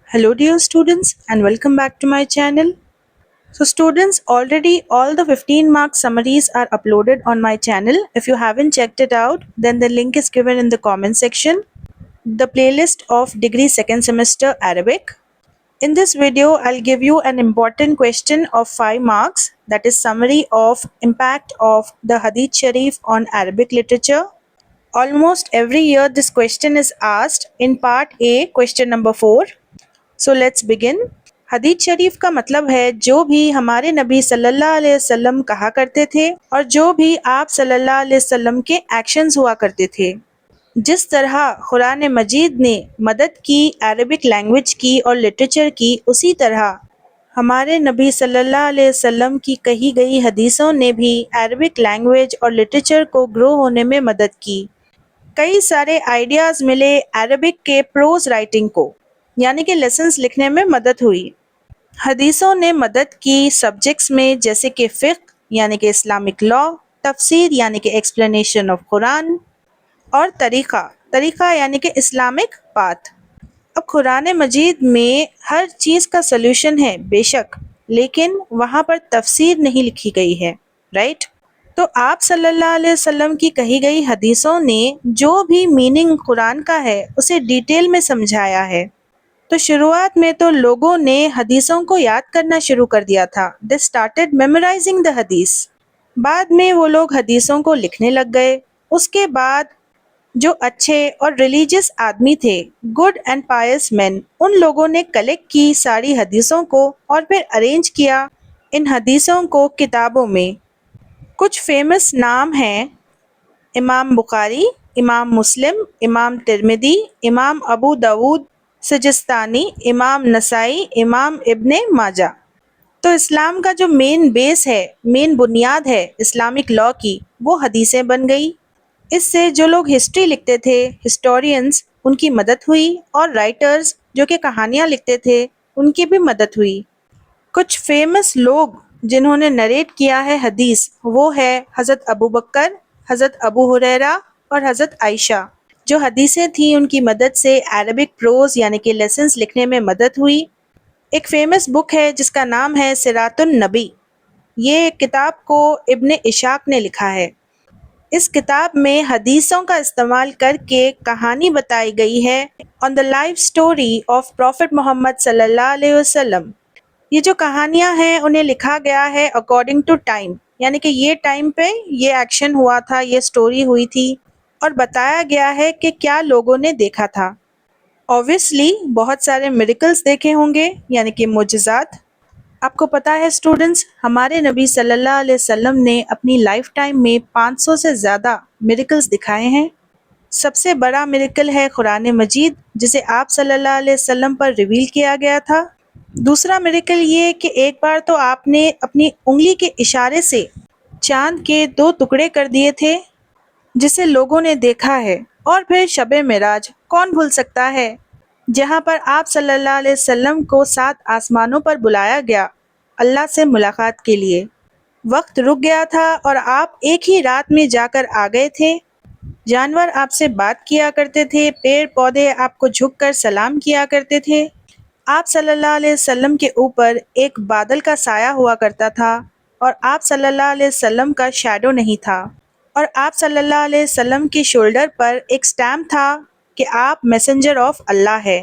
Hello dear students and welcome back to my channel. So students, already all the 15 mark summaries are uploaded on my channel. If you haven't checked it out, then the link is given in the comment section. The playlist of degree second semester Arabic. In this video, I'll give you an important question of 5 marks, that is summary of impact of the Hadith Sharif on Arabic literature. Almost every year this question is asked in part A, question number 4. So let's begin. हदीस शरीफ का मतलब है जो भी हमारे नबी सल्लल्लाहु अलैहि वसल्लम कहा करते थे और जो भी आप सल्लल्लाहु अलैहि वसल्लम के एक्शंस हुआ करते थे। जिस तरह कुरान मजीद ने मदद की अरबिक लैंग्वेज की और लिटरेचर की, उसी तरह हमारे नबी सल्लल्लाहु अलैहि वसल्लम की कही गई हदीसों ने भी अरबिक लैंग्वेज और लिटरेचर को ग्रो होने में मदद की। कई सारे आइडियाज़ मिले अरबिक के प्रोज राइटिंग को, यानी कि लेसन्स लिखने में मदद हुई। हदीसों ने मदद की सब्जेक्ट्स में, जैसे कि फ़िक़्ह यानी कि इस्लामिक लॉ, तफसीर यानी कि एक्सप्लेनेशन ऑफ कुरान, और तरीक़ा यानी कि इस्लामिक पाथ। अब कुरान मजीद में हर चीज़ का सल्यूशन है बेशक, लेकिन वहाँ पर तफसीर नहीं लिखी गई है, राइट। तो आप सल्लल्लाहु अलैहि वसल्लम की कही गई हदीसों ने जो भी मीनिंग कुरान का है उसे डिटेल में समझाया है। तो शुरुआत में तो लोगों ने हदीसों को याद करना शुरू कर दिया था। दे स्टार्टेड मेमोराइजिंग द हदीस। बाद में वो लोग हदीसों को लिखने लग गए। उसके बाद जो अच्छे और रिलीजियस आदमी थे, गुड एंड पायस मैन, उन लोगों ने कलेक्ट की सारी हदीसों को और फिर अरेंज किया इन हदीसों को किताबों में। कुछ फेमस नाम हैं इमाम बुखारी, इमाम मुस्लिम, इमाम तिर्मिदी, इमाम अबू दाऊद सजिस्तानी, इमाम नसाई, इमाम इब्ने माजा। तो इस्लाम का जो मेन बेस है, मेन बुनियाद है इस्लामिक लॉ की, वो हदीसें बन गई। इससे जो लोग हिस्ट्री लिखते थे, हिस्टोरियंस, उनकी मदद हुई, और राइटर्स जो कि कहानियाँ लिखते थे, उनकी भी मदद हुई। कुछ फेमस लोग जिन्होंने नरेट किया है हदीस, वो है हज़रत अबू बकर, हज़रत अबू हुरैरा और हज़रत आयशा। जो हदीसें थी उनकी मदद से अरबिक प्रोज यानी कि लेसन्स लिखने में मदद हुई। एक फेमस बुक है जिसका नाम है सिरातुन नबी। ये किताब को इब्ने इशाक ने लिखा है। इस किताब में हदीसों का इस्तेमाल करके कहानी बताई गई है on the life story of Prophet Muhammad सल्लल्लाहु अलैहि वसल्लम। ये जो कहानियाँ हैं उन्हें लिखा गया है अकॉर्डिंग टू टाइम, यानी कि ये टाइम पे ये एक्शन हुआ था, ये स्टोरी हुई थी, और बताया गया है कि क्या लोगों ने देखा था। ऑब्वियसली बहुत सारे मिरेकल्स देखे होंगे, यानी कि मुजज़ात। आपको पता है स्टूडेंट्स, हमारे नबी सल्लल्लाहु अलैहि वसल्लम ने अपनी लाइफ टाइम में 500 से ज़्यादा मिरेकल्स दिखाए हैं। सबसे बड़ा मिरेकल है कुरान मजीद, जिसे आप सल्लल्लाहु अलैहि वसल्लम पर रिवील किया गया था। दूसरा मिरेकल ये कि एक बार तो आपने अपनी उंगली के इशारे से चांद के 2 टुकड़े कर दिए थे, जिसे लोगों ने देखा है। और फिर शबे मेराज, कौन भूल सकता है, जहाँ पर आप सल्लल्लाहु अलैहि वसल्लम को 7 आसमानों पर बुलाया गया अल्लाह से मुलाकात के लिए। वक्त रुक गया था और आप एक ही रात में जाकर आ गए थे। जानवर आपसे बात किया करते थे, पेड़ पौधे आपको झुककर सलाम किया करते थे। आप सल्लल्लाहु अलैहि वसल्लम के ऊपर एक बादल का साया हुआ करता था और आप सल्लल्लाहु अलैहि वसल्लम का शैडो नहीं था। और आप सल्लल्लाहु अलैहि वसल्लम के शोल्डर पर एक स्टैम्प था कि आप मैसेंजर ऑफ अल्लाह है।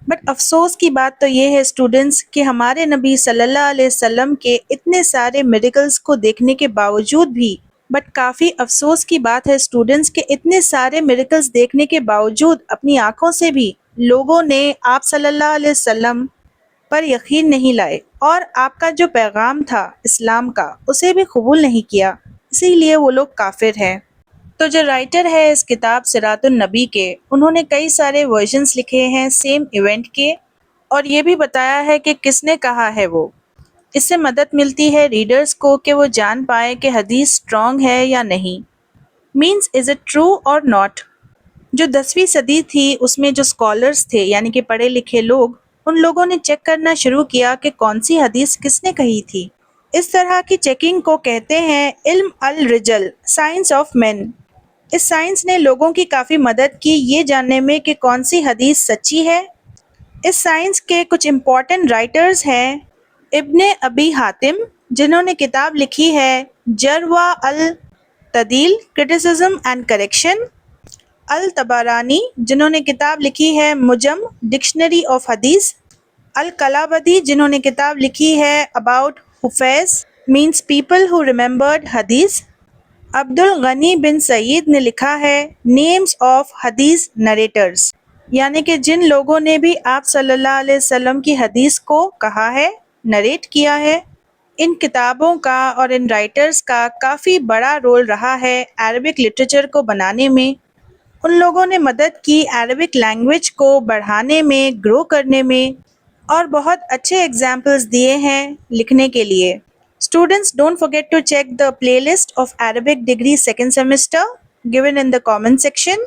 बट अफसोस की बात तो ये है स्टूडेंट्स कि हमारे नबी सल्लल्लाहु अलैहि वसल्लम के इतने सारे मिरेकल्स को देखने के बावजूद भी, बट काफ़ी अफसोस की बात है स्टूडेंट्स कि इतने सारे मिरेकल्स देखने के बावजूद अपनी आंखों से भी लोगों ने आप सल्लल्लाहु अलैहि वसल्लम पर यकीन नहीं लाए और आपका जो पैगाम था इस्लाम का, उसे भी कबूल नहीं किया। इसीलिए वो लोग काफिर हैं। तो जो राइटर है इस किताब सिरातुन नबी के, उन्होंने कई सारे वर्जन्स लिखे हैं सेम इवेंट के, और ये भी बताया है कि किसने कहा है वो। इससे मदद मिलती है रीडर्स को कि वो जान पाए कि हदीस स्ट्रॉन्ग है या नहीं, मीन्स इज़ इट ट्रू और नॉट। जो 10वीं सदी थी उसमें जो स्कॉलर्स थे, यानी कि पढ़े लिखे लोग, उन लोगों ने चेक करना शुरू किया कि कौन सी हदीस किसने कही थी। इस तरह की चेकिंग को कहते हैं इल्म अल रिजल, साइंस ऑफ मेन। इस साइंस ने लोगों की काफ़ी मदद की ये जानने में कि कौन सी हदीस सच्ची है اس سائنس کے کچھ امپورٹنٹ رائٹرز ہیں ابن ابی حاتم جنہوں نے کتاب لکھی ہے جروا التعدیل کرٹیسزم اینڈ کریکشن، الطبرانی جنہوں نے کتاب لکھی ہے مجم ڈکشنری آف حدیث، الکلابدی جنہوں نے کتاب لکھی ہے about Hafeez means people who remembered حدیث، عبد الغنی بن سعید نے لکھا ہے نیمز آف حدیث نریٹرز، یعنی کہ جن لوگوں نے بھی آپ صلی اللہ علیہ وسلم کی حدیث کو کہا ہے، نریٹ کیا ہے۔ ان کتابوں کا اور ان رائٹرز کا کافی بڑا رول رہا ہے عربک لٹریچر کو بنانے میں۔ ان لوگوں نے مدد کی عربک لینگویج کو بڑھانے میں، گرو کرنے میں، اور بہت اچھے ایگزامپلز دیے ہیں لکھنے کے لیے۔ Students, don't forget to check the playlist of Arabic Degree second semester given in the comment section.